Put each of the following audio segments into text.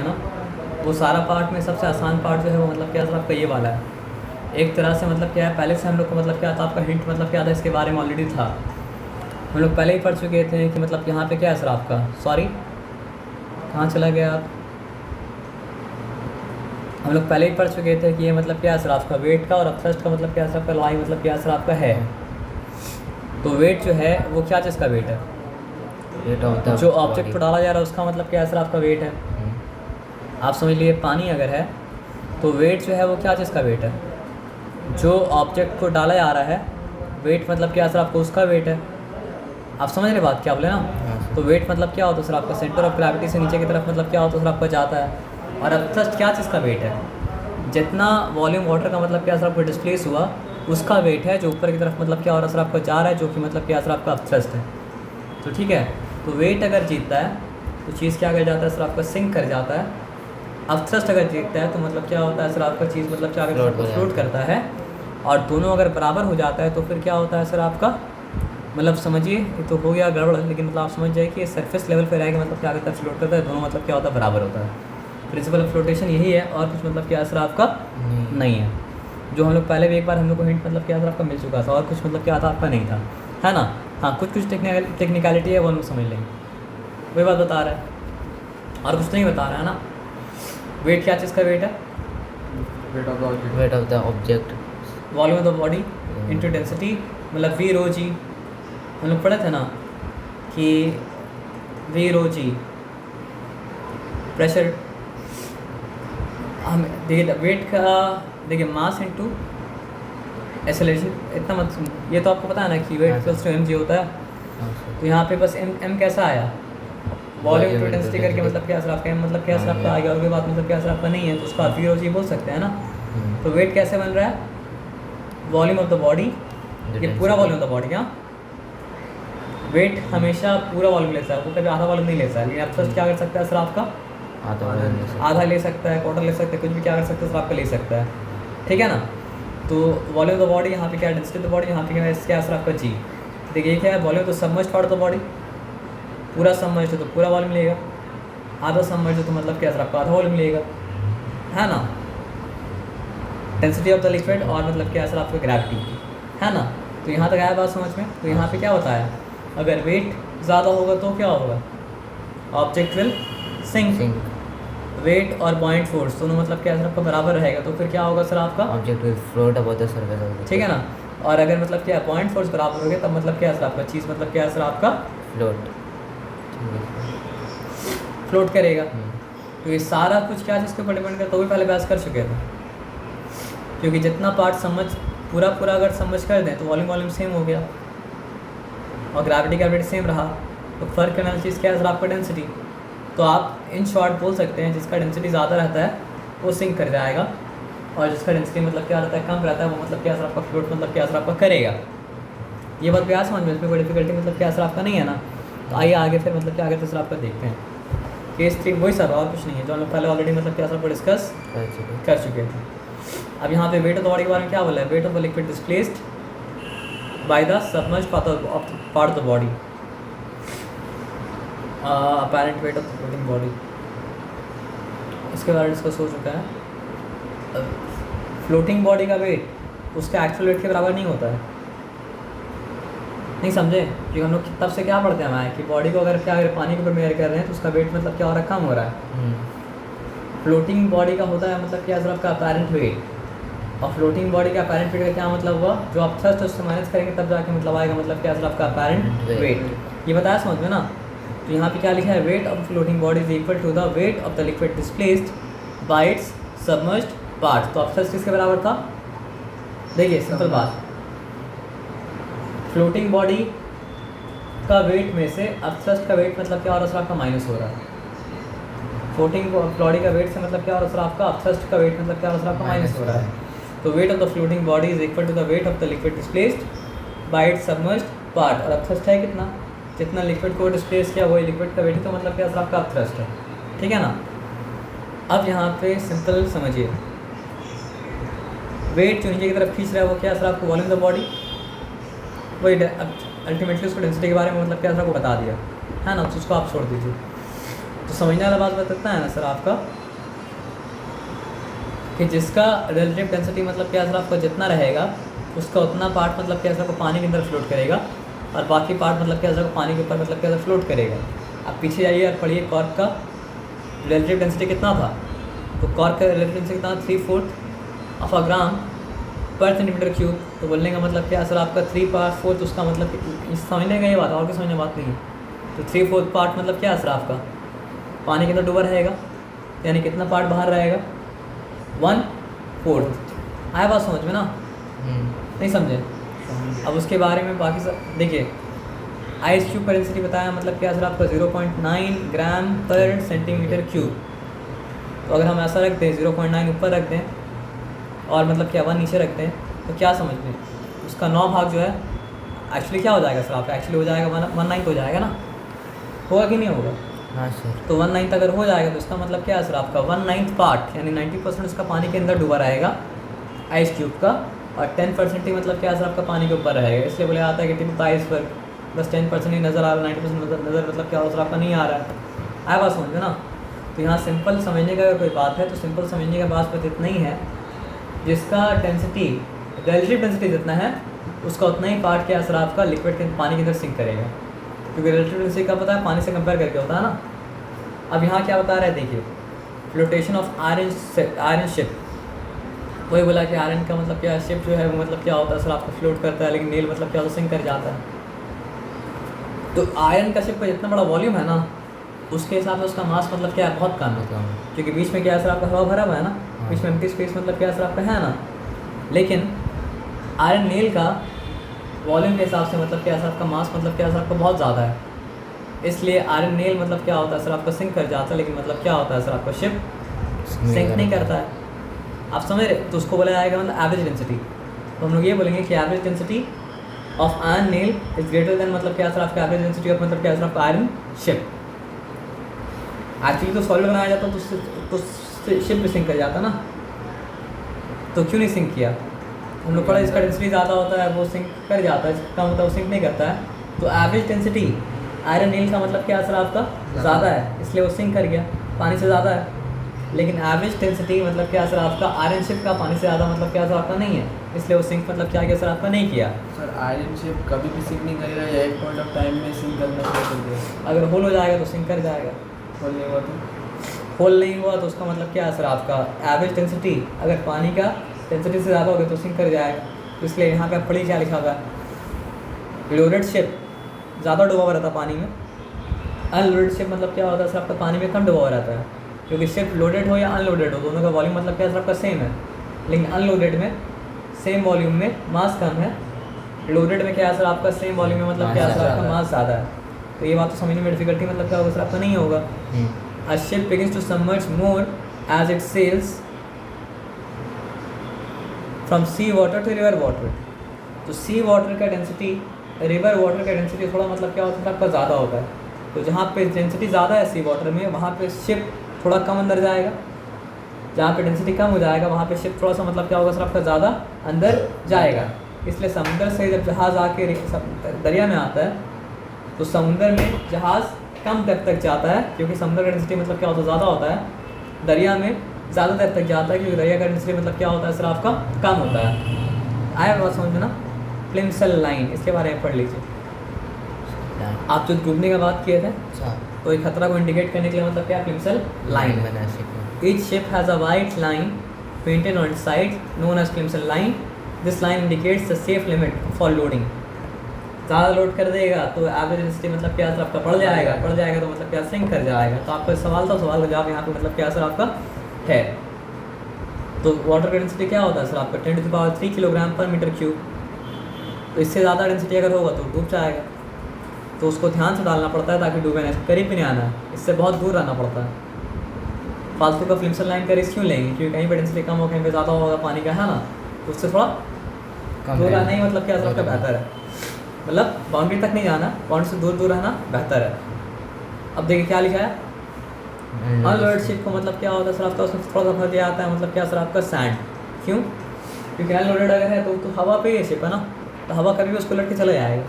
ना, वो सारा पार्ट में सबसे आसान पार्ट जो है वो मतलब क्या सर आपका ये वाला है। एक तरह से मतलब क्या है, पहले से हम लोग को मतलब क्या था, आपका हिंट मतलब क्या था इसके बारे में ऑलरेडी था, हम लोग पहले ही पढ़ चुके थे कि मतलब यहाँ पे क्या है सर आपका, सॉरी कहाँ चला गया आप, हम लोग पहले ही पढ़ चुके थे कि ये मतलब क्या है सर आपका वेट का, और थ्रस्ट का मतलब क्या है सर आपका, वाई मतलब क्या है सर आपका है। तो वेट जो है वो क्या चीज़ का वेट है, वेट ऑफ द जो ऑब्जेक्ट को डाला जा रहा है उसका मतलब क्या है सर आपका वेट है। आप समझ लिए, पानी अगर है तो वेट जो है वो क्या चीज़ का वेट है, जो ऑब्जेक्ट को डाला जा रहा है, वेट मतलब क्या सर आपको उसका वेट है। आप समझ रहे बात क्या बोले ना। तो वेट मतलब क्या होता है सर आपका, सेंटर ऑफ ग्रेविटी से नीचे की तरफ मतलब क्या होता है सर आपका जाता है। और अब थ्रस्ट क्या चीज़ का वेट है, जितना वॉल्यूम वाटर का मतलब क्या सर आपको डिस्प्लेस हुआ उसका वेट है, जो ऊपर की तरफ मतलब क्या हो रहा है सर आपको जा रहा है, जो कि मतलब क्या सर आपका थ्रस्ट है। तो ठीक है, तो वेट अगर जीतता है तो चीज़ क्या कर जाता है सर आपका, सिंक कर जाता है। अब थ्रस्ट अगर जीतता है तो मतलब क्या होता है सर आपका, चीज़ मतलब क्या फ्लोट करता है। और दोनों अगर बराबर हो जाता है तो फिर क्या होता है सर आपका, मतलब समझिए ये तो हो गया गड़बड़, लेकिन मतलब आप समझ जाइए कि सरफेस लेवल पे रहेगा मतलब क्या करता है, फ्लोट करता है, दोनों मतलब क्या होता है, बराबर होता है। प्रिंसिपल ऑफ फ्लोटेशन यही है, और कुछ मतलब क्या सर आपका नहीं है। जो हम लोग पहले भी एक बार हम लोग को हिंट मतलब क्या सर आपका मिल चुका था, और कुछ मतलब क्या था आपका नहीं था, है ना। हाँ कुछ टेक्निकलिटी है वो हम लोग समझ लेंगे, वही बात बता रहा है और कुछ नहीं बता रहा है ना। वेट क्या चीज़ का वेट है, weight of the object, volume of the body into density, मतलब वी रो जी, हम लोग पढ़े थे ना कि वी रो जी प्रेशर, हम देखिए वेट का, देखिए मास इंटू एक्सेलरेशन, इतना मत ये तो आपको पता है ना कि वेट इक्वल्स टू mg होता है। तो यहाँ पे बस m कैसा आया, वॉल्यूम टू डेंसिटी करके मतलब क्या सर आपका m मतलब क्या सर आपका आ गया, और कोई बात मतलब क्या सर आपका नहीं है, तो उसको आप वी रो जी बोल सकते हैं ना। तो वेट कैसे बन रहा है, वॉल्यूम ऑफ द बॉडी, ये पूरा वॉल्यूम ऑफ द बॉडी, क्या वेट हमेशा पूरा वॉल्यूम लेता है, वो कभी आधा वॉल्यूम नहीं लेता है। लेकिन आप थ्रस्ट क्या कर सकता है सर आपका, आधा ले सकता है, क्वार्टर ले सकता है, कुछ भी क्या कर सकता है सर आपका ले सकता है, ठीक है ना। तो वॉल्यूम ऑफ द बॉडी यहाँ पे क्या, डेंसिटी ऑफ द बॉडी यहाँ पे क्या सर आपका जी। देखिए क्या है, वॉल्यूम तो submerged part of the body, पूरा सबमर्ज्ड है तो पूरा वॉल्यूम लेगा, आधा सबमर्ज्ड है तो मतलब क्या सर आपका आधा वॉल्यूम लेगा, है ना। डेंसिटी ऑफ द लिक्विड और मतलब क्या सर आपका ग्रेविटी, है ना। तो यहाँ तक आया बात समझ में। तो यहाँ पे क्या होता है, अगर वेट ज़्यादा होगा तो क्या होगा, ऑब्जेक्ट विल सिंक। वेट और पॉइंट फोर्स दोनों मतलब क्या सर आपका बराबर रहेगा, तो फिर क्या होगा सर आपका, object will float above the surface of the, ठीक है ना। और अगर मतलब क्या पॉइंट फोर्स बराबर हो गया तब मतलब क्या सर आपका, चीज़ मतलब क्या सर आपका फ्लोट, फ्लोट करेगा। तो ये सारा कुछ क्या चीज़ के ऊपर डिपेंड करता है, वो भी पहले बहस कर चुके थे। क्योंकि जितना पार्ट समझ पूरा अगर समझ कर दें तो वॉल्यूम सेम हो गया, और ग्रेविटी सेम रहा, तो फर्क करने वाली चीज़ क्या है सर आपका, डेंसिटी। तो आप इन शॉर्ट बोल सकते हैं जिसका डेंसिटी ज़्यादा रहता है वो सिंक कर जाएगा, और जिसका डेंसिटी मतलब क्या रहता है, कम रहता है, वो मतलब क्या सर आपका फ्लोट मतलब क्या सर आपका करेगा। ये बात क्या समझ में, इसमें कोई डिफिकल्टी मतलब क्या सर आपका नहीं है ना। तो आइए आगे फिर मतलब क्या आगे सर आपका देखते हैं। केस 3 वही सब और कुछ नहीं है, जो हम लोग पहले ऑलरेडी मतलब क्या सर आपको डिस्कस कर चुके थे। अब यहाँ पे वेट ऑफ द बॉडी के बारे में क्या बोला है, weight of the liquid displaced by the submerged part of the body, apparent wait of the floating body, इसके बारे में डिस्कस हो चुका है। फ्लोटिंग बॉडी का वेट उसके एक्चुअल वेट के बराबर नहीं होता है, नहीं समझे। क्योंकि हम लोग तब से क्या पढ़ते हैं हमारे कि बॉडी को अगर पानी के ऊपर मेजर कर रहे हैं तो उसका वेट मतलब क्या हो रहा है, कम हो रहा है। फ्लोटिंग बॉडी का होता है मतलब क्या सर आपका अपैरेंट वेट, और फ्लोटिंग बॉडी का अपैरेंट वेट का क्या मतलब हुआ, जो आप थ्रस्ट उससे माइनस करेंगे तब जाके मतलब आएगा मतलब क्या सर आपका अपैरेंट वेट। ये बताया समझ में ना। तो यहाँ पे क्या लिखा है, weight of floating body is equal to the weight of the liquid displaced by its submerged part. तो अब थ्रस्ट किसके बराबर था, देखिए सिंपल बात, फ्लोटिंग बॉडी का वेट में से अब थ्रस्ट का वेट मतलब क्या हो रहा है सर आपका, माइनस हो रहा है। फ्लोटिंग बॉडी का वेट से मतलब क्या हो रहा है सर आपका, थ्रस्ट का वेट मतलब क्या हो रहा है सर आपका, माइनस हो रहा है। तो weight of the floating body is equal to the weight of the liquid displaced by its submerged part. और अब थ्रस्ट है कितना, जितना लिक्विड को डिस्प्लेस किया वही लिक्विड का वेट है, तो मतलब क्या सर आपका थ्रस्ट है, ठीक है ना। अब यहाँ पे सिंपल समझिए, वेट जो नीचे की तरफ खींच रहा है वो क्या सर आपको, वॉल्यूम द बॉडी, वही अल्टीमेटली उसको डेंसिटी के बारे में मतलब क्या सर आपको बता दिया है ना, तो उसको आप छोड़ दीजिए। तो समझने वाला बात बताता है ना सर आपका कि जिसका रिलेटिव डेंसिटी मतलब क्या सर आपका जितना रहेगा उसका उतना पार्ट मतलब क्या सर आपको पानी के अंदर फ्लोट करेगा और बाकी पार्ट मतलब क्या सर पानी के ऊपर मतलब क्या सर फ्लोट करेगा। आप पीछे जाइए और पढ़िए कॉर्क का रिलेटिव डेंसिटी कितना था। तो कॉर्क का रिलेटिव डेंसिटी कितना 3/4 ऑफ अ ग्राम पर सेंटीमीटर क्यूब। तो बोलने का मतलब क्या सर आपका 3/4 उसका मतलब समझने का ये बात और क्या समझने बात नहीं है। तो 3/4 पार्ट मतलब क्या सर आपका पानी के अंदर डूबा रहेगा, यानी कितना पार्ट बाहर रहेगा 1/4। आया बात समझ में ना? नहीं समझे? अब उसके बारे में बाकी सब देखिए। आइस क्यूब का डेंसिटी बताया मतलब क्या सर आपका 0.9 ग्राम पर सेंटीमीटर क्यूब। तो अगर हम ऐसा रखते हैं 0.9 ऊपर रख दें और मतलब क्या 1 नीचे रखते हैं तो क्या समझ लें उसका 9 भाग जो है एक्चुअली क्या हो जाएगा सर आपका एक्चुअली हो जाएगा 1/9 हो जाएगा ना, होगा कि नहीं होगा? हाँ सर। तो 1/9 अगर हो जाएगा तो इसका मतलब क्या है सर आपका 1/9 पार्ट यानी 90% उसका पानी के अंदर डूबा रहेगा आइस क्यूब का और 10% ही मतलब क्या है सर आपका पानी के ऊपर रहेगा। इसलिए बोला जाता है कि टिप आइसबर्ग बस 10% ही नज़र आ रहा है, 90% नज़र मतलब क्या हो सर आपका नहीं आ रहा है। आया बात समझ में ना? तो यहाँ सिंपल समझने का अगर कोई बात है तो सिंपल समझने का बात बस इतना ही है, जिसका डेंसिटी रिलेटिव डेंसिटी जितना है उसका उतना ही पार्ट क्या सर आपका लिक्विड के पानी के अंदर सिंक करेगा, क्योंकि रिलेटिव डेंसिटी का पता है पानी से कंपेयर करके होता है ना। अब यहाँ क्या बता रहे हैं देखिए, फ्लोटेशन ऑफ आयरन शिप। वही बोला कि आयरन का मतलब क्या शिप जो है वो मतलब क्या होता है सर आपको फ्लोट करता है, लेकिन नेल मतलब क्या होता है सिंक कर जाता है। तो आयरन का शिप का जितना बड़ा वॉल्यूम है ना उसके हिसाब से उसका मास मतलब क्या है बहुत कम है, क्योंकि बीच में क्या है सर आपका हवा भरा हुआ है ना, बीच में एम्प्टी स्पेस मतलब क्या सर आपका है ना। लेकिन आयरन नेल का वॉल्यूम के हिसाब से मतलब क्या सर आपका मास मतलब क्या सर आपका बहुत ज़्यादा है, इसलिए आयरन नेल मतलब क्या होता है सर आपका सिंक कर जाता है, लेकिन मतलब क्या होता है सर आपका शिप सिंक नहीं करता है। आप समझ रहे? तो उसको बोला जाएगा मतलब एवरेज डेंसिटी। तो हम लोग ये बोलेंगे कि average density of iron nail is greater than मतलब क्या सर आपका एवरेज डेंसिटी ऑफ मतलब क्या सर आपका आयरन शिप। एक्चुअली तो सॉलिड बनाया जाता तो शिप भी सिंक कर जाता ना, तो क्यों नहीं सिंक किया? हम लोग पढ़ा इसका डेंसिटी ज़्यादा होता है वो सिंक कर जाता है, इसका मतलब वो सिंक नहीं करता है। तो एवरेज डेंसिटी आयरन नेल का मतलब क्या सर आपका ज़्यादा है, इसलिए वो सिंक कर गया, पानी से ज़्यादा है। लेकिन एवरेज डेंसिटी मतलब क्या सर आपका आयरन शिप का पानी से ज़्यादा मतलब क्या सर आपका नहीं है, इसलिए वो सिंक मतलब क्या सर आपका नहीं किया। सर आयरन शिप कभी भी सिंक नहीं करेगा या एक पॉइंट ऑफ टाइम में सिंक करना शुरू कर देगा? अगर होल हो जाएगा तो सिंक कर जाएगा, होल नहीं हुआ तो होल नहीं हुआ तो उसका मतलब क्या है सर आपका एवरेज डेंसिटी अगर पानी का डेंसिटी से ज़्यादा हो गया तो सिंक कर जाएगा। तो इसलिए यहाँ पे पढ़ी क्या लिखा हुआ है, लोडेड शिप ज़्यादा डूबा हुआ रहता है पानी में, अनलोडेड शिप मतलब क्या होता है सर आपका पानी में कम डूबा हुआ रहता है, क्योंकि शिप लोडेड हो या अनलोडेड हो दोनों का वॉल्यूम मतलब क्या सर आपका सेम है। लेकिन अनलोडेड में सेम वॉल्यूम में मास कम है, लोडेड में क्या है सर आपका सेम वॉल्यूम में मतलब क्या सर आपका मास ज़्यादा है। तो ये बात तो समझने में डिफिकल्टी मतलब क्या होगा सर आपका नहीं होगा। A ship begins to submerge more as it sails from sea water to river water। तो सी वाटर का डेंसिटी रिवर वाटर का डेंसिटी थोड़ा मतलब क्या होता है आपका ज़्यादा होता है। तो जहाँ पे डेंसिटी ज़्यादा है सी वाटर में वहाँ पे शिप थोड़ा कम अंदर जाएगा, जहाँ पे डेंसिटी कम हो जाएगा वहाँ पे शिप थोड़ा सा मतलब क्या होगा सर आपका ज़्यादा अंदर जाएगा। इसलिए समुद्र से जब जहाज़ आके दरिया में आता है तो समुद्र में जहाज़ कम डेप्थ तक जाता है, क्योंकि समुद्र का डेंसिटी मतलब क्या होता है ज़्यादा होता है, दरिया में ज़्यादा डेप्थ तक जाता है क्योंकि दरिया का डेंसिटी मतलब क्या होता है सर आपका कम होता है। आया बात समझ में ना? प्लिमसेल लाइन इसके बारे में पढ़ लीजिए। आप जो डूबने का बात किए थे तो एक खतरा को इंडिकेट करने के लिए मतलब क्या प्लिमसेल लाइन बना ship. Each ship has a white line painted on its side known as Plimsoll line. This line indicates the safe limit for loading। ज़्यादा लोड कर देगा तो एवरेज डेंसिटी मतलब क्या सर आपका बढ़ जाएगा तो मतलब क्या सिंक कर जाएगा। तो आपका सवाल का जवाब यहाँ पे मतलब क्या सर आपका है। तो वाटर का डेंसिटी क्या होता है सर आपका 10⁻³ किलोग्राम पर मीटर क्यूब। तो इससे ज़्यादा डेंसिटी अगर होगा तो डूब जाएगा, तो उसको ध्यान से डालना पड़ता है ताकि डूबे नहीं, करीब भी नहीं आना है, इससे बहुत दूर रहना पड़ता है। फालतू का प्लिमसेल लाइन का रिस्क क्यों लेंगे, क्योंकि कहीं पर डेंसिटी कम हो कहीं पर ज़्यादा होगा पानी का है ना, तो उससे थोड़ा दूर रहना ही मतलब क्या सर आपका बेहतर है। मतलब बाउंड्री तक नहीं जाना, बाउंड्री से दूर दूर रहना बेहतर है। अब देखिए क्या लिखा है, अनलोडेड शिप को मतलब क्या होता है सर आपका उसमें थोड़ा सा फर्क आता है मतलब क्या सर आपका सैंड। क्यों? क्योंकि अनलोडेड अगर है तो हवा पे ही शिप है ना, तो हवा कभी भी उसको लट के चला जाएगा।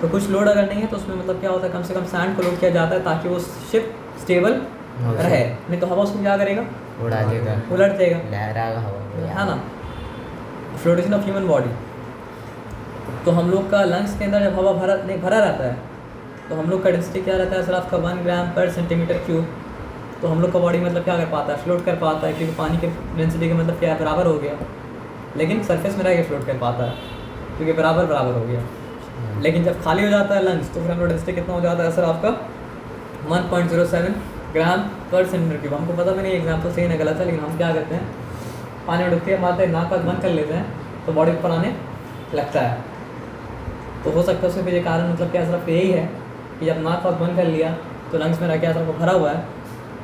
तो कुछ लोड अगर नहीं है तो उसमें मतलब क्या होता है, कम से कम सैंड को लोड किया जाता है ताकि वो शिप स्टेबल रहे, नहीं तो हवा उसको क्या करेगा, उड़ा देगा, उलट देगा, लहराएगा हवा में, है ना। फ्लोटेशन ऑफ ह्यूमन बॉडी, तो हम लोग का लंग्स के अंदर जब हवा भरा रहता है तो हम लोग का डेंसिटी क्या रहता है सर आपका 1 ग्राम पर सेंटीमीटर क्यूब। तो हम लोग का बॉडी मतलब क्या कर पाता है, फ्लोट कर पाता है, क्योंकि पानी के डेंसिटी का मतलब क्या है, बराबर हो गया, लेकिन सरफेस में रह के फ्लोट कर पाता है क्योंकि बराबर हो गया। लेकिन जब खाली हो जाता है लंग्स तो फिर हम लोग डेंसिटी कितना हो जाता है सर आपका 1.07 ग्राम पर सेंटीमीटर क्यूब। हमको पता भी नहीं एग्जाम्पल सही ना गलत है, लेकिन हम क्या करते हैं, पानी में डुबकी मारते हैं, नाक बंद कर लेते हैं तो बॉडी ऊपर आने लगता है। तो हो सकता है उसके पीछे कारण मतलब क्या सिर्फ यही है कि जब नाक बंद कर लिया तो लंग्स में क्या सिर्फ भरा हुआ है,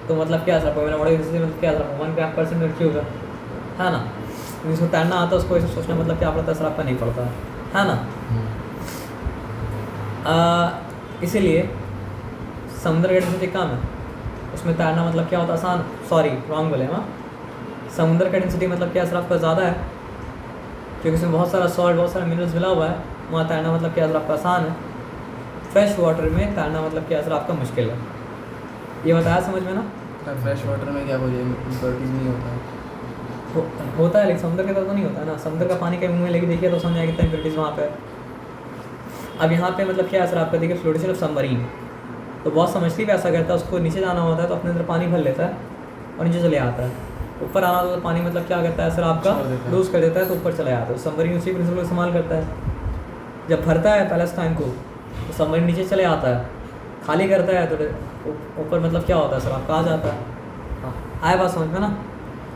तो मतलब क्या सिर्फ मेरा बॉडी मतलब क्या सिर्फ 1 ग्राम पर सेंटीमीटर क्यूब है ना। जिसको तैरना आता है उसको ऐसे सोचना मतलब क्या पड़ता है सर आपका नहीं पड़ता है ना। इसीलिए समुद्र का डेंसिटी कम है, उसमें तैरना मतलब क्या होता है आसान, सॉरी रॉन्ग बोले हाँ, समुद्र का डेंसिटी मतलब क्या सर आपका ज़्यादा है क्योंकि उसमें बहुत सारा सॉल्ट, बहुत सारा मिनरल्स मिला हुआ है, वहाँ तैरना मतलब क्या सर आपका आसान है। फ्रेश वाटर में तैरना मतलब क्या सर आपका मुश्किल है, ये बताया समझ में ना। फ्रेश वाटर में क्या बोलिए इम्प्योरिटीज नहीं होता है? होता है लेकिन समुद्र के तरफ तो नहीं होता है ना। समुद्र का पानी के मुँह में लेके देखिए तो समझ आएगी कितना इम्प्योरिटीज़ वहाँ पे। अब यहाँ पे मतलब क्या है सर आपका देखिए फ्लोटेशन ऑफ सबमरीन, तो बहुत समझती भी ऐसा करता है, उसको नीचे जाना होता है तो अपने अंदर पानी भर लेता है और नीचे चले आता है, ऊपर आना तो पानी मतलब क्या करता है सर आपका लूज कर देता है तो ऊपर चला जाता है। सबमरीन उसी प्रिंसिपल को इस्तेमाल करता है, जब भरता है पैलेस्टाइन को तो सबमरीन नीचे चले आता है, खाली करता है तो ऊपर मतलब क्या होता है सर आपका आ जाता है। हाँ आए बात समझ में ना।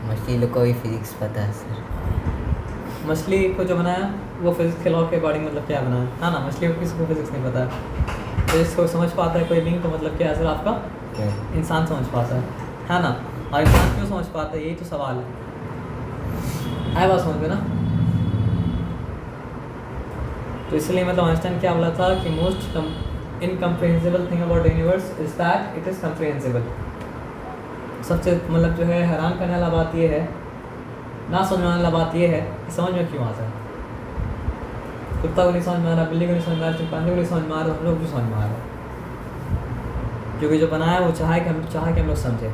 मछली लोग को भी फिजिक्स पता है सर। मछली को जो बनाया वो फिजिक्स के लॉ के अकॉर्डिंग मतलब क्या बनाया है ना। मछली को किसी को फिजिक्स नहीं पता है, फिजिक्स को समझ पाता है कोई बीइंग तो मतलब क्या है सर आपका इंसान समझ पाता है ना। और इंसान क्यों समझ पाता है, यही तो सवाल है। आए बात समझ में ना। तो इसलिए मतलब आइंस्टाइन क्या बोला था कि most incomprehensible thing about universe is that it is comprehensible. सबसे मतलब जो है हैरान करने वाला बात ये है, ना समझने वाला बात ये है कि समझ में क्यों आता है। कुत्ता को नहीं समझ में आ रहा, बिल्ली को नहीं समझ में आ रहा, चिंपांजी को नहीं समझ में आ रहा, हम लोग भी समझ में आ रहा, क्योंकि जो बनाया वो चाहे कि हम लोग समझें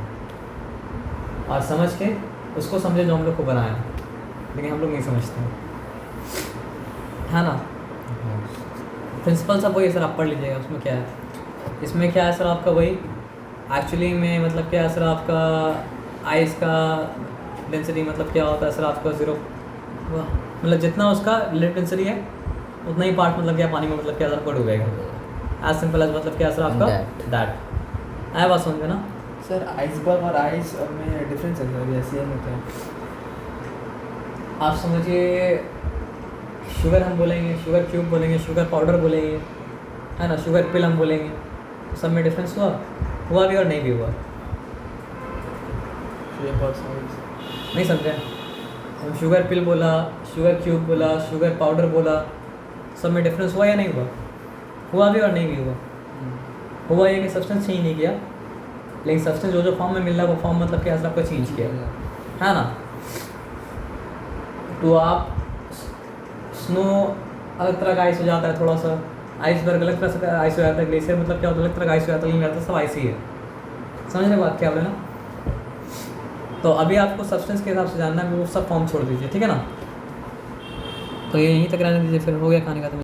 और समझ के उसको समझे जो हम लोग को बनाया, लेकिन हम लोग नहीं समझते है ना। प्रिंसिपल सब वही है सर, आप पढ़ लीजिएगा। उसमें क्या है, इसमें क्या है सर आपका वही एक्चुअली में मतलब क्या है सर आपका आइस का डेंसिटी मतलब क्या होता है सर आपका 0, मतलब जितना उसका रिलेटिव डेंसिटी है उतना ही पार्ट मतलब क्या पानी में मतलब क्या सर आपको डूबेगा। एज सिंपल एज मतलब क्या सर आपका दैट। आया बात समझ में ना। सर आइसबर्ग और आइस में डिफरेंस है सर, जैसे ही होता है। आप समझिए शुगर हम बोलेंगे, शुगर क्यूब बोलेंगे, शुगर पाउडर बोलेंगे, है ना, शुगर पिल हम बोलेंगे, तो सब में डिफरेंस हुआ भी और नहीं भी हुआ। नहीं समझे, हम शुगर पिल बोला, शुगर क्यूब बोला, शुगर पाउडर बोला, सब में डिफरेंस हुआ या नहीं हुआ भी और नहीं भी हुआ ये कि सब्सटेंस चेंज नहीं किया, लेकिन सब्सटेंस जो फॉर्म में मिल रहा है वो फॉर्म मतलब क्या आपको चेंज किया है ना। तो आप स्नो अलग तरह का आइस हो जाता है, थोड़ा सा आइसबर्ग अलग तरह से आइस हो जाता है, ग्लेशियर मतलब क्या होता है अलग तरह का आइस हो जाता है, लेकिन सब आइस ही है। समझने बात क्या बोले ना। तो अभी आपको सब्सटेंस के हिसाब से जानना है, वो सब फॉर्म छोड़ दीजिए, ठीक है ना। तो ये यहीं तक रहने दीजिए, फिर हो गया खाने का।